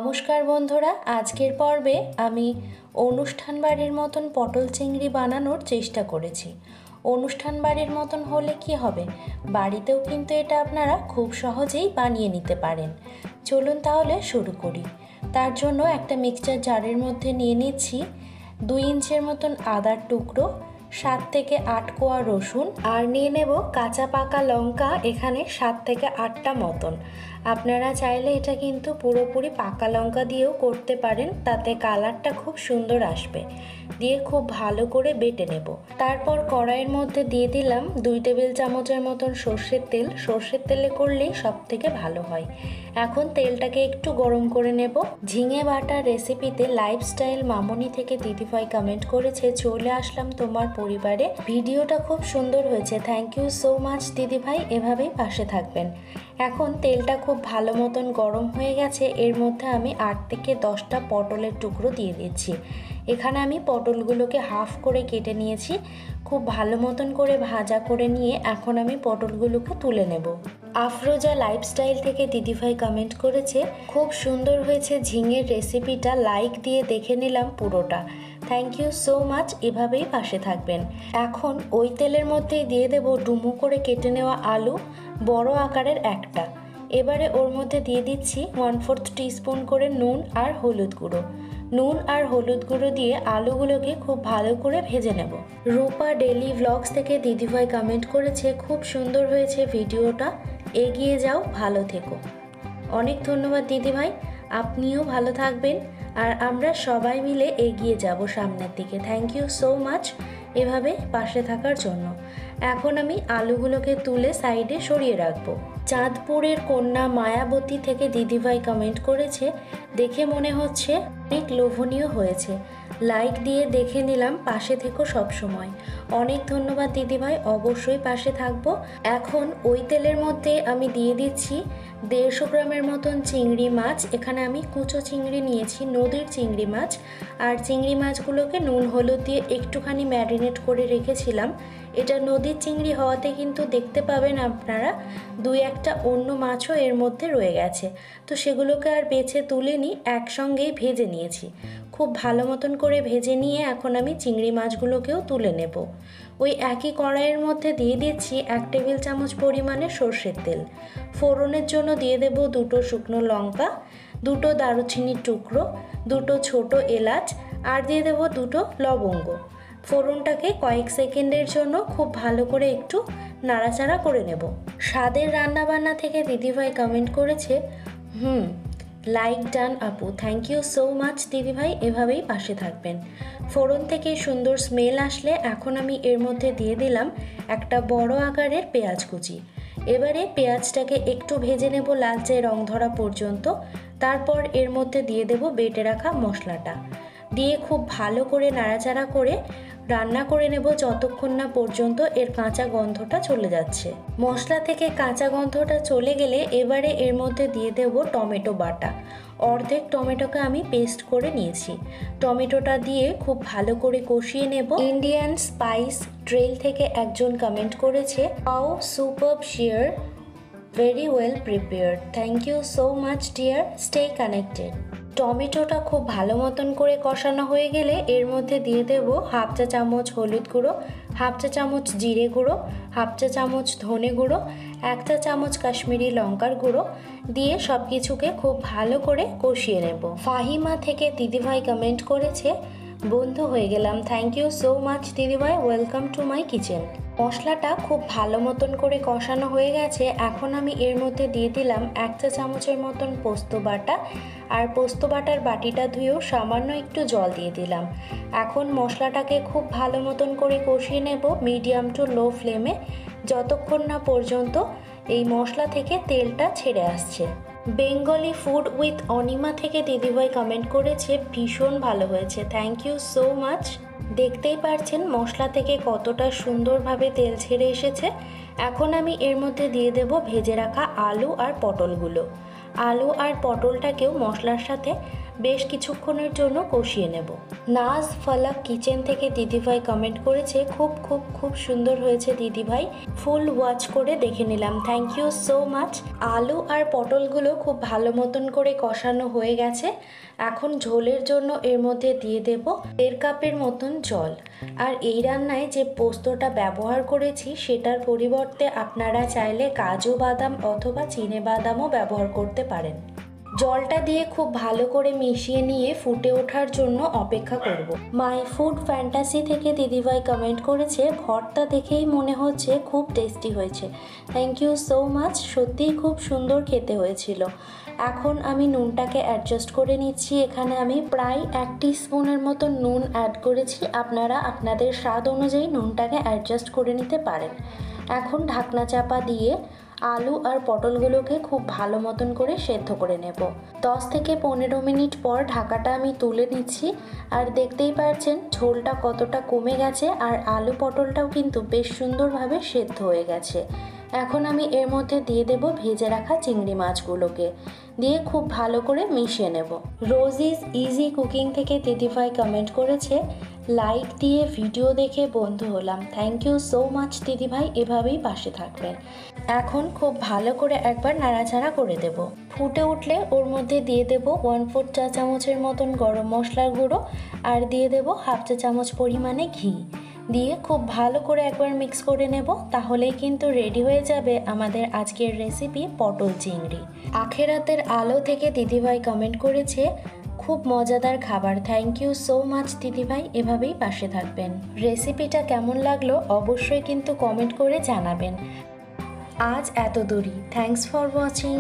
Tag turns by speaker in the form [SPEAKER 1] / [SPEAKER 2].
[SPEAKER 1] নমস্কার বন্ধুরা, আজকের পর্বে আমি অনুষ্ঠান বাড়ির মতন পটল চিংড়ি বানানোর চেষ্টা করেছি। অনুষ্ঠান বাড়ির মতন হলে কি হবে, বাড়িতেও কিন্তু এটা আপনারা খুব সহজেই বানিয়ে নিতে পারেন। চলুন তাহলে শুরু করি। তার জন্য একটা মিক্সচার জারের মধ্যে নিয়ে নিচ্ছি 2 ইঞ্চের মতন আদার টুকরো, 7 থেকে 8 কোয়া রসুন, আর নিয়ে নেব কাঁচা পাকা লঙ্কা এখানে 7 থেকে 8টা মতন। আপনারা চাইলে এটা কিন্তু পুরোপুরি পাকা লঙ্কা দিয়েও করতে পারেন, তাতে কালারটা খুব সুন্দর আসবে। দিয়ে খুব ভালো করে বেটে নেব। তারপর কড়াইয়ের মধ্যে দিয়ে দিলাম 2 টেবিল চামচের মতন সর্ষের তেল। সর্ষের তেলে করলেই সব থেকে ভালো হয়। এখন তেলটাকে একটু গরম করে নেব। ঝিঙে বাটা রেসিপিতে লাইফস্টাইল মামনি থেকে দিদিভাই কমেন্ট করেছে, চলে আসলাম তোমার পরিবারে, ভিডিওটা খুব সুন্দর হয়েছে, থ্যাংক ইউ সো মাচ দিদিভাই, এভাবেই পাশে থাকবেন। এখন তেলটা খুব ভালো মতন গরম হয়ে গেছে। এর মধ্যে আমি 8 থেকে 10টা পটলের টুকরো দিয়ে দিচ্ছি। এখানে আমি পটলগুলোকে হাফ করে কেটে নিয়েছি। খুব ভালো মতন করে ভাজা করে নিয়ে এখন আমি পটলগুলোকে তুলে নেব। আফরোজা লাইফস্টাইল থেকে দিদিভাই কমেন্ট করেছে, খুব সুন্দর হয়েছে ঝিঙের রেসিপিটা, লাইক দিয়ে দেখে নিলাম পুরোটা, থ্যাংক ইউ সো মাচ, এভাবেই পাশে থাকবেন। এখন ওই তেলের মধ্যেই দিয়ে দেব ডুমো করে কেটে নেওয়া আলু, বড় আকারের একটা। এবারে ওর মধ্যে দিয়ে দিচ্ছি 1/4 টিস্পুন করে নুন আর হলুদ গুঁড়ো। নুন আর হলুদ গুঁড়ো দিয়ে আলুগুলোকে খুব ভালো করে ভেজে নেব। রূপা ডেলি ভ্লগস থেকে দিদিভাই কমেন্ট করেছে, খুব সুন্দর হয়েছে ভিডিওটা, এগিয়ে যাও, ভালো থেকো। অনেক ধন্যবাদ দিদিভাই, আপনিও ভালো থাকবেন আর আমরা সবাই মিলে এগিয়ে যাব সামনের দিকে, থ্যাংক ইউ সো মাচ এভাবে পাশে থাকার জন্য। এখন আমি আলুগুলোকে তুলে সাইডে সরিয়ে রাখবো। চাঁদপুরের কন্যা মায়াবতী থেকে দিদিভাই কমেন্ট করেছে, দেখে মনে হচ্ছে অনেক লোভনীয় হয়েছে, লাইক দিয়ে দেখে নিলাম, পাশে থেকো সব সময়। অনেক ধন্যবাদ দিদিভাই, অবশ্যই পাশে থাকবো। এখন ওই তেলের মধ্যে আমি দিয়ে দিচ্ছি 150 গ্রামের মতন চিংড়ি মাছ। এখানে আমি কুচো চিংড়ি নিয়েছি, নদীর চিংড়ি মাছ, আর চিংড়ি মাছগুলোকে নুন হলুদ দিয়ে একটুখানি ম্যারিনেট করে রেখেছিলাম। এটা নদীর চিংড়ি হওয়াতে কিন্তু দেখতে পাবেন আপনারা 2-1টা অন্য মাছও এর মধ্যে রয়ে গেছে, তো সেগুলোকে আর বেছে তুলে নিই, একসঙ্গেই ভেজে নিয়েছি। খুব ভালো মতন করে ভেজে নিয়ে এখন আমি চিংড়ি মাছগুলোকেও তুলে নেব। ওই একই কড়াইয়ের মধ্যে দিয়ে দিচ্ছি 1 টেবিল চামচ পরিমাণে সর্ষের তেল। ফোড়নের জন্য দিয়ে দেব 2টো শুকনো লঙ্কা, 2টো দারুচিনির টুকরো, 2টো ছোট এলাচ, আর দিয়ে দেব 2টো লবঙ্গ। ফোড়নটাকে কয়েক সেকেন্ডের জন্য খুব ভালো করে একটু নাড়াচাড়া করে নেব। স্বাদের রান্নাবান্না থেকে দিদিভাই কমেন্ট করেছে, লাইক ডান আপু, থ্যাংক ইউ সো মাচ দিদিভাই, এভাবেই পাশে থাকবেন। ফোড়ন থেকে সুন্দর স্মেল আসলে এখন আমি এর মধ্যে দিয়ে দিলাম একটা বড় আকারের পেঁয়াজ কুচি। এবারে পেঁয়াজটাকে একটু ভেজে নেব লালচে রং ধরা পর্যন্ত। তারপর এর মধ্যে দিয়ে দেব বেটে রাখা মশলাটা, দিয়ে খুব ভালো করে নাড়াচাড়া করে রান্না করে নেব যতক্ষণ না পর্যন্ত এর কাঁচা গন্ধটা চলে যাচ্ছে। মশলা থেকে কাঁচা গন্ধটা চলে গেলে এবারে এর মধ্যে দিয়ে দেব টমেটো বাটা। অর্ধেক টমেটোকে আমি পেস্ট করে নিয়েছি। টমেটোটা দিয়ে খুব ভালো করে কষিয়ে নেব। ইন্ডিয়ান স্পাইস ট্রেল থেকে একজন কমেন্ট করেছে, how superb share, very well prepared, thank you so much dear, stay connected. টমেটোটা খুব ভালো মতন করে কষানো হয়ে গেলে এর মধ্যে দিয়ে দেব 1/2 চা চামচ হলুদ গুঁড়ো, 1/2 চা চামচ জিরে গুঁড়ো, 1/2 চা চামচ ধনে গুঁড়ো, 1 চা চামচ কাশ্মীরি লঙ্কার গুঁড়ো দিয়ে সব কিছুকে খুব ভালো করে কষিয়ে নেব। ফাহিমা থেকে দিদিভাই কমেন্ট করেছে, বন্ধু হয়ে গেলাম, থ্যাংক ইউ সো মাচ দিদিভাই, ওয়েলকাম টু মাই কিচেন। মশলাটা খুব ভালো মতন করে কষানো হয়ে গেছে। এখন আমি এর মধ্যে দিয়ে দিলাম 1 চা চামচের মতন পোস্ত বাটা, আর পোস্ত বাটার বাটিটা ধুয়েও সামান্য একটু জল দিয়ে দিলাম। এখন মশলাটাকে খুব ভালো মতন করে কষিয়ে নেব মিডিয়াম টু লো ফ্লেমে, যতক্ষণ না পর্যন্ত এই মশলা থেকে তেলটা ছেড়ে আসছে। বেঙ্গলি ফুড উইথ অনিমা থেকে দিদিভাই কমেন্ট করেছে, ভীষণ ভালো হয়েছে, থ্যাংক ইউ সো মাচ। দেখতেই পারছেন মশলা থেকে কতটা সুন্দরভাবে তেল ছেড়ে এসেছে। এখন আমি এর মধ্যে দিয়ে দেব ভেজে রাখা আলু আর পটলগুলো। আলু আর পটলটাকেও মশলার সাথে বেশ কিছুক্ষণের জন্য কষিয়ে নেব। নাজ ফালাক কিচেন থেকে দিদিভাই কমেন্ট করেছে, খুব খুব খুব সুন্দর হয়েছে দিদিভাই, ফুল ওয়াচ করে দেখে নিলাম, থ্যাংক ইউ সো মাচ। আলু আর পটলগুলো খুব ভালো মতন করে কষানো হয়ে গেছে। এখন ঝোলের জন্য এর মধ্যে দিয়ে দেব 1.5 কাপের মতন জল। আর এই রান্নায় যে পোস্তটা ব্যবহার করেছি সেটার পরিবর্তে আপনারা চাইলে কাজু বাদাম অথবা চিনে বাদামও ব্যবহার করতে পারেন। জলটা দিয়ে খুব ভালো করে মিশিয়ে নিয়ে ফুটে ওঠার জন্য অপেক্ষা করব। মাই ফুড ফ্যান্টাসি থেকে দিদিভাই কমেন্ট করেছে, ভর্তা দেখেই মনে হচ্ছে খুব টেস্টি হয়েছে, থ্যাংক ইউ সো মাচ, সত্যিই খুব সুন্দর খেতে হয়েছিল। এখন আমি নুনটাকে অ্যাডজাস্ট করে নিচ্ছি। এখানে আমি প্রায় 1 টিস্পুনের মতো নুন অ্যাড করেছি, আপনারা আপনাদের স্বাদ অনুযায়ী নুনটাকে অ্যাডজাস্ট করে নিতে পারেন। এখন ঢাকনা চাপা দিয়ে আলু আর পটলগুলোকে খুব ভালো মতন করে সেদ্ধ করে নেব। 10 থেকে 15 মিনিট পর ঢাকাটা আমি তুলে নিচ্ছি, আর দেখতেই পাচ্ছেন ঝোলটা কতটা কমে গেছে, আর আলু পটলটাও কিন্তু বেশ সুন্দরভাবে সেদ্ধ হয়ে গেছে। এখন আমি এর মধ্যে দিয়ে দেব ভেজে রাখা চিংড়ি মাছগুলোকে, দিয়ে খুব ভালো করে মিশিয়ে নেব। রোজ ইজ ইজি কুকিং থেকে দিদিভাই কমেন্ট করেছে, লাইক দিয়ে ভিডিও দেখে বন্ধু হলাম, থ্যাংক ইউ সো মাচ দিদিভাই, এভাবেই পাশে থাকবেন। এখন খুব ভালো করে একবার নাড়াচাড়া করে দেব। ফুটে উঠলে ওর মধ্যে দিয়ে দেব 1/4 চা চামচের মতন গরম মশলার গুঁড়ো, আর দিয়ে দেব 1/2 চা চামচ পরিমাণে ঘি, দিয়ে খুব ভালো করে একবার মিক্স করে নেব। তাহলেই কিন্তু রেডি হয়ে যাবে আমাদের আজকের রেসিপি পটল চিংড়ি। আখেরাতের আলো থেকে দিদিভাই কমেন্ট করেছে, খুব মজাদার খাবার, থ্যাংক ইউ সো মাচ দিদিভাই, এভাবেই পাশে থাকবেন। রেসিপিটা কেমন লাগলো অবশ্যই কিন্তু কমেন্ট করে জানাবেন। আজ এত দূরই, থ্যাঙ্কস ফর ওয়াচিং।